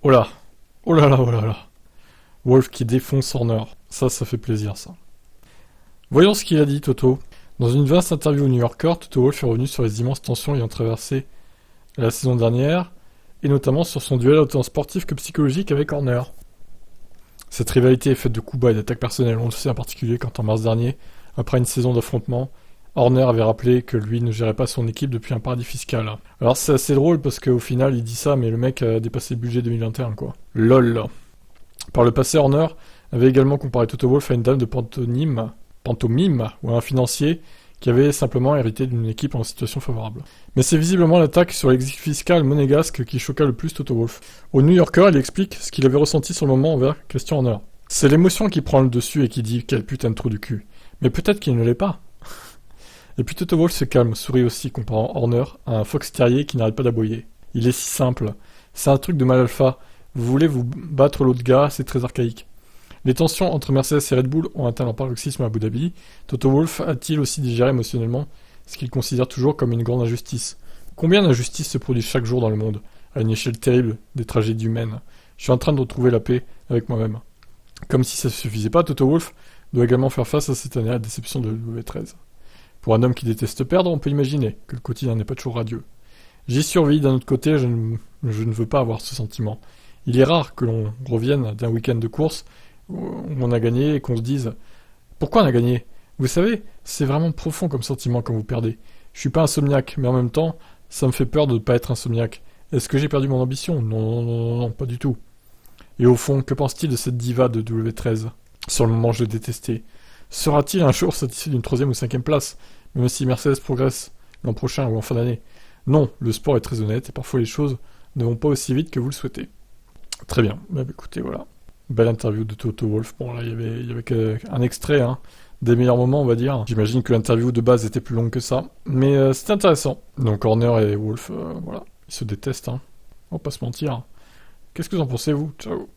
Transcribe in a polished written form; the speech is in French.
Oh là. Oh là là, oh là là. Wolff qui défonce Horner. Ça fait plaisir, ça. Voyons ce qu'il a dit, Toto. Dans une vaste interview au New Yorker, Toto Wolff est revenu sur les immenses tensions ayant traversé la saison dernière, et notamment sur son duel autant sportif que psychologique avec Horner. Cette rivalité est faite de coups bas et d'attaques personnelles, on le sait en particulier quand en mars dernier, après une saison d'affrontement, Horner avait rappelé que lui ne gérait pas son équipe depuis un paradis fiscal. Alors c'est assez drôle parce qu'au final il dit ça, mais le mec a dépassé le budget 2021 quoi. LOL. Par le passé, Horner avait également comparé Toto Wolff à une dame de pantomime, ou à un financier qui avait simplement hérité d'une équipe en situation favorable. Mais c'est visiblement l'attaque sur l'exil fiscal monégasque qui choqua le plus Toto Wolff. Au New Yorker, il explique ce qu'il avait ressenti sur le moment envers Christian Horner. C'est l'émotion qui prend le dessus et qui dit quel putain de trou du cul. Mais peut-être qu'il ne l'est pas. Et puis Toto Wolff se calme, sourit aussi, comparant Horner à un fox terrier qui n'arrête pas d'aboyer. Il est si simple. C'est un truc de mal alpha. Vous voulez vous battre l'autre gars, c'est très archaïque. Les tensions entre Mercedes et Red Bull ont atteint leur paroxysme à Abu Dhabi. Toto Wolff a-t-il aussi digéré émotionnellement ce qu'il considère toujours comme une grande injustice? Combien d'injustices se produisent chaque jour dans le monde, à une échelle terrible des tragédies humaines? Je suis en train de retrouver la paix avec moi-même. Comme si ça ne suffisait pas, Toto Wolff doit également faire face à cette année à la déception de W13. Pour un homme qui déteste perdre, on peut imaginer que le quotidien n'est pas toujours radieux. J'y survis, d'un autre côté, je ne veux pas avoir ce sentiment. Il est rare que l'on revienne d'un week-end de course où on a gagné et qu'on se dise « Pourquoi on a gagné ?» Vous savez, c'est vraiment profond comme sentiment quand vous perdez. Je suis pas insomniaque, mais en même temps, ça me fait peur de ne pas être insomniaque. Est-ce que j'ai perdu mon ambition ? Non, pas du tout. Et au fond, que pense-t-il de cette diva de W13 ? Sur le moment, je le détestais. Sera-t-il un jour satisfait d'une 3e ou 5e place, même si Mercedes progresse l'an prochain ou en fin d'année ? Non, le sport est très honnête et parfois les choses ne vont pas aussi vite que vous le souhaitez. Très bien, bah, écoutez, voilà. Belle interview de Toto Wolff. Bon, là, il y avait qu'un extrait, des meilleurs moments, on va dire. J'imagine que l'interview de base était plus longue que ça. Mais c'était intéressant. Donc, Horner et Wolff, voilà, ils se détestent, On va pas se mentir. Qu'est-ce que vous en pensez, vous ? Ciao.